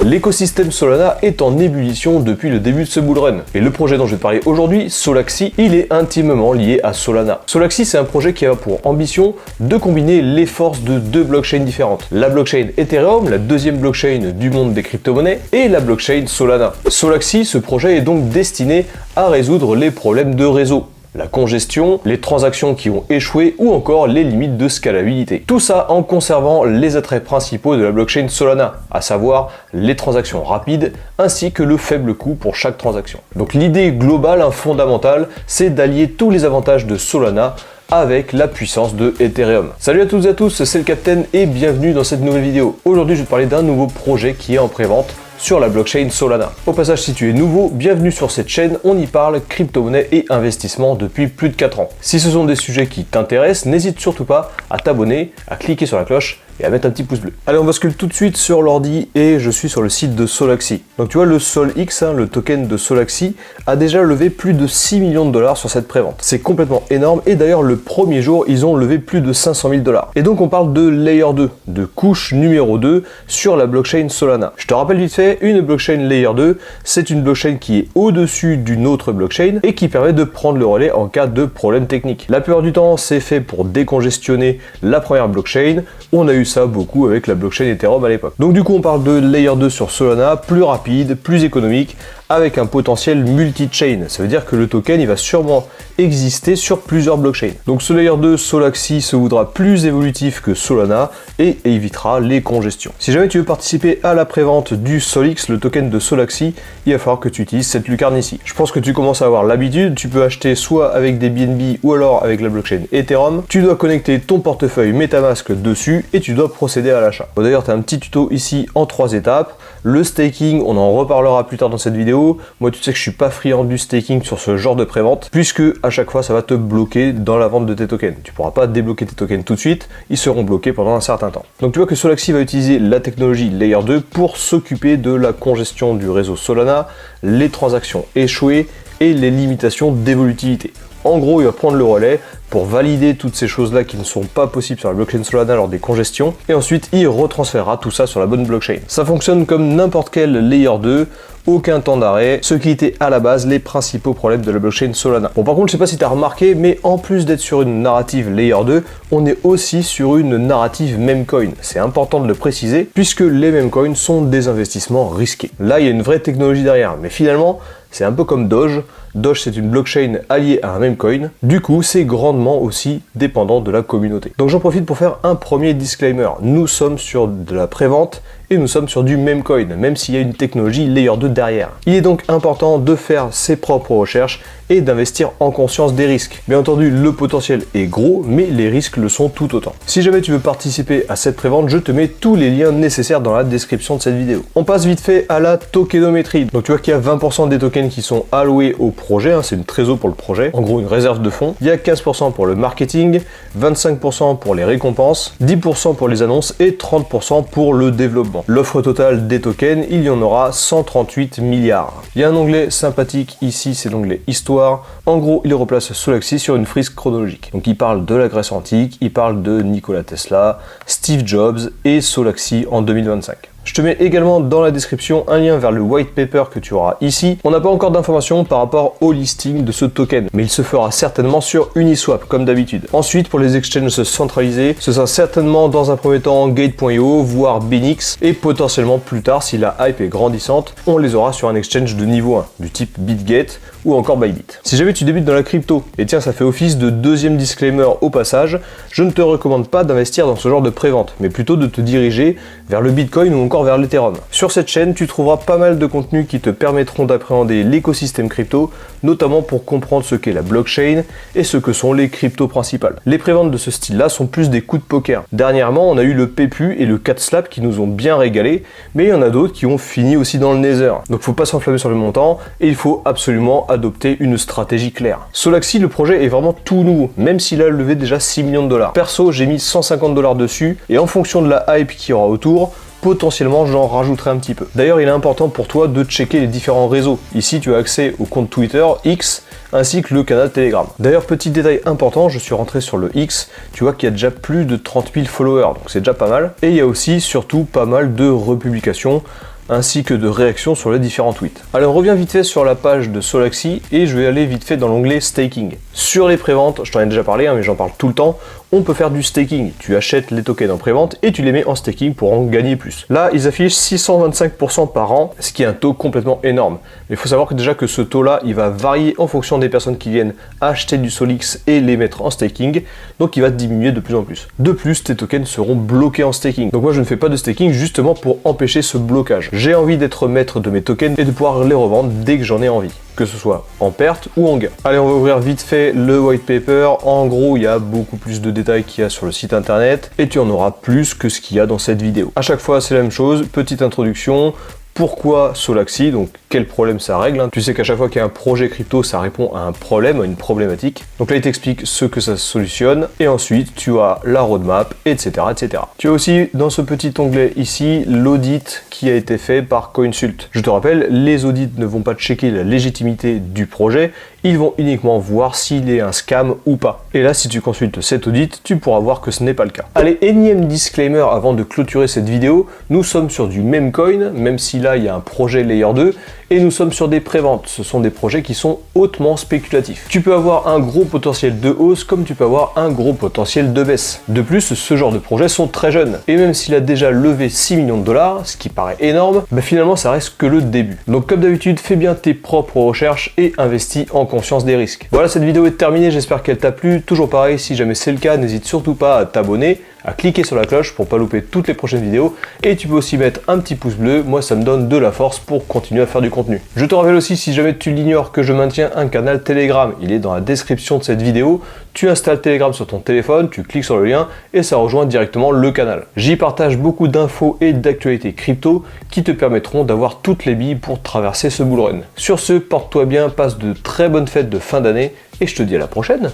L'écosystème Solana est en ébullition depuis le début de ce bull run. Et le projet dont je vais te parler aujourd'hui, Solaxy, il est intimement lié à Solana. Solaxy, c'est un projet qui a pour ambition de combiner les forces de deux blockchains différentes. La blockchain Ethereum, la deuxième blockchain du monde des crypto-monnaies, et la blockchain Solana. Solaxy, ce projet est donc destiné à résoudre les problèmes de réseau. La congestion, les transactions qui ont échoué ou encore les limites de scalabilité. Tout ça en conservant les attraits principaux de la blockchain Solana, à savoir les transactions rapides ainsi que le faible coût pour chaque transaction. Donc l'idée globale, fondamentale, c'est d'allier tous les avantages de Solana avec la puissance de Ethereum. Salut à toutes et à tous, c'est le Captain et bienvenue dans cette nouvelle vidéo. Aujourd'hui je vais te parler d'un nouveau projet qui est en prévente sur la blockchain Solana. Au passage, si tu es nouveau, bienvenue sur cette chaîne, on y parle crypto-monnaie et investissement depuis plus de 4 ans. Si ce sont des sujets qui t'intéressent, n'hésite surtout pas à t'abonner, à cliquer sur la cloche et à mettre un petit pouce bleu. Allez, on bascule tout de suite sur l'ordi et je suis sur le site de Solaxy. Donc tu vois, le SolX, le token de Solaxy, a déjà levé plus de 6 millions de dollars sur cette prévente. C'est complètement énorme et d'ailleurs le premier jour, ils ont levé plus de 500 000 dollars. Et donc on parle de Layer 2, de couche numéro 2 sur la blockchain Solana. Je te rappelle vite fait, une blockchain Layer 2, c'est une blockchain qui est au-dessus d'une autre blockchain et qui permet de prendre le relais en cas de problème technique. La plupart du temps, c'est fait pour décongestionner la première blockchain. On a eu ça beaucoup avec la blockchain Ethereum à l'époque. Donc du coup, on parle de Layer 2 sur Solana, plus rapide, plus économique, avec un potentiel multi-chain. Ça veut dire que le token, il va sûrement exister sur plusieurs blockchains. Donc ce Layer 2 Solaxy se voudra plus évolutif que Solana et évitera les congestions. Si jamais tu veux participer à la prévente du SolX, le token de Solaxy, il va falloir que tu utilises cette lucarne ici. Je pense que tu commences à avoir l'habitude, tu peux acheter soit avec des BNB ou alors avec la blockchain Ethereum. Tu dois connecter ton portefeuille MetaMask dessus et tu dois procéder à l'achat. Bon, d'ailleurs, tu as un petit tuto ici en 3 étapes. Le staking, on en reparlera plus tard dans cette vidéo. Moi, tu sais que je suis pas friand du staking sur ce genre de prévente, puisque à chaque fois, ça va te bloquer dans la vente de tes tokens. Tu pourras pas débloquer tes tokens tout de suite, ils seront bloqués pendant un certain temps. Donc tu vois que Solaxy va utiliser la technologie Layer 2 pour s'occuper de la congestion du réseau Solana, les transactions échouées et les limitations d'évolutivité. En gros, il va prendre le relais pour valider toutes ces choses-là qui ne sont pas possibles sur la blockchain Solana lors des congestions, et ensuite il retransférera tout ça sur la bonne blockchain. Ça fonctionne comme n'importe quel Layer 2, aucun temps d'arrêt, ce qui était à la base les principaux problèmes de la blockchain Solana. Bon, par contre, je sais pas si tu as remarqué, mais en plus d'être sur une narrative Layer 2, on est aussi sur une narrative Memecoin. C'est important de le préciser, puisque les Memecoins sont des investissements risqués. Là, il y a une vraie technologie derrière, mais finalement, c'est un peu comme Doge. Doge, c'est une blockchain alliée à un memecoin. Du coup, c'est grandement aussi dépendant de la communauté. Donc j'en profite pour faire un premier disclaimer. Nous sommes sur de la prévente et nous sommes sur du memecoin, même s'il y a une technologie Layer 2 derrière. Il est donc important de faire ses propres recherches et d'investir en conscience des risques. Bien entendu, le potentiel est gros, mais les risques le sont tout autant. Si jamais tu veux participer à cette prévente, je te mets tous les liens nécessaires dans la description de cette vidéo. On passe vite fait à la tokenométrie. Donc tu vois qu'il y a 20% des tokens qui sont alloués au projet, c'est une trésor pour le projet, en gros une réserve de fonds. Il y a 15% pour le marketing, 25% pour les récompenses, 10% pour les annonces et 30% pour le développement. L'offre totale des tokens, il y en aura 138 milliards. Il y a un onglet sympathique ici, c'est l'onglet Histoire. En gros, il replace Solaxy sur une frise chronologique. Donc il parle de la Grèce antique, il parle de Nikola Tesla, Steve Jobs et Solaxy en 2025. Je te mets également dans la description un lien vers le white paper que tu auras ici. On n'a pas encore d'informations par rapport au listing de ce token, mais il se fera certainement sur Uniswap, comme d'habitude. Ensuite, pour les exchanges centralisés, ce sera certainement dans un premier temps Gate.io, voire Binix, et potentiellement plus tard, si la hype est grandissante, on les aura sur un exchange de niveau 1, du type Bitgate ou encore Bybit. Si jamais tu débutes dans la crypto, et tiens, ça fait office de deuxième disclaimer au passage, je ne te recommande pas d'investir dans ce genre de prévente, mais plutôt de te diriger vers le Bitcoin ou encore vers l'Ethereum. Sur cette chaîne, tu trouveras pas mal de contenus qui te permettront d'appréhender l'écosystème crypto, notamment pour comprendre ce qu'est la blockchain et ce que sont les cryptos principales. Les préventes de ce style-là sont plus des coups de poker. Dernièrement, on a eu le PEPU et le CatSlap qui nous ont bien régalé, mais il y en a d'autres qui ont fini aussi dans le Nether. Donc faut pas s'enflammer sur le montant et il faut absolument adopter une stratégie claire. Solaxy, le projet est vraiment tout nouveau, même s'il a levé déjà 6 millions de dollars. Perso, j'ai mis 150 dollars dessus et en fonction de la hype qu'il y aura autour, potentiellement j'en rajouterai un petit peu. D'ailleurs, il est important pour toi de checker les différents réseaux. Ici, tu as accès au compte Twitter, X, ainsi que le canal Telegram. D'ailleurs, petit détail important, je suis rentré sur le X, tu vois qu'il y a déjà plus de 30 000 followers, donc c'est déjà pas mal. Et il y a aussi, surtout, pas mal de republications ainsi que de réactions sur les différents tweets. Allez, on revient vite fait sur la page de Solaxy et je vais aller vite fait dans l'onglet staking. Sur les préventes, je t'en ai déjà parlé, mais j'en parle tout le temps, on peut faire du staking. Tu achètes les tokens en prévente et tu les mets en staking pour en gagner plus. Là, ils affichent 625% par an, ce qui est un taux complètement énorme. Mais il faut savoir que déjà que ce taux-là, il va varier en fonction des personnes qui viennent acheter du Solix et les mettre en staking, donc il va diminuer de plus en plus. De plus, tes tokens seront bloqués en staking. Donc moi, je ne fais pas de staking justement pour empêcher ce blocage. J'ai envie d'être maître de mes tokens et de pouvoir les revendre dès que j'en ai envie, que ce soit en perte ou en gain. Allez, on va ouvrir vite fait le white paper. En gros, il y a beaucoup plus de détails qu'il y a sur le site internet et tu en auras plus que ce qu'il y a dans cette vidéo. À chaque fois, c'est la même chose. Petite introduction. Pourquoi Solaxy? Donc quel problème ça règle, hein. Tu sais qu'à chaque fois qu'il y a un projet crypto, ça répond à un problème, à une problématique. Donc là, il t'explique ce que ça solutionne. Et ensuite, tu as la roadmap, etc., etc. Tu as aussi dans ce petit onglet ici, l'audit qui a été fait par Coinsult. Je te rappelle, les audits ne vont pas checker la légitimité du projet, ils vont uniquement voir s'il est un scam ou pas. Et là, si tu consultes cet audit, tu pourras voir que ce n'est pas le cas. Allez, énième disclaimer avant de clôturer cette vidéo, nous sommes sur du Memecoin, même si là, il y a un projet Layer 2, et nous sommes sur des préventes. Ce sont des projets qui sont hautement spéculatifs. Tu peux avoir un gros potentiel de hausse, comme tu peux avoir un gros potentiel de baisse. De plus, ce genre de projets sont très jeunes. Et même s'il a déjà levé 6 millions de dollars, ce qui paraît énorme, bah finalement, ça reste que le début. Donc comme d'habitude, fais bien tes propres recherches et investis en conscience des risques. Voilà, cette vidéo est terminée, j'espère qu'elle t'a plu. Toujours pareil, si jamais c'est le cas, n'hésite surtout pas à t'abonner, à cliquer sur la cloche pour pas louper toutes les prochaines vidéos, et tu peux aussi mettre un petit pouce bleu, moi ça me donne de la force pour continuer à faire du contenu. Je te rappelle aussi, si jamais tu l'ignores, que je maintiens un canal Telegram, il est dans la description de cette vidéo. Tu installes Telegram sur ton téléphone, tu cliques sur le lien et ça rejoint directement le canal. J'y partage beaucoup d'infos et d'actualités crypto qui te permettront d'avoir toutes les billes pour traverser ce bull run. Sur ce, porte-toi bien, passe de très bonnes fêtes de fin d'année et je te dis à la prochaine.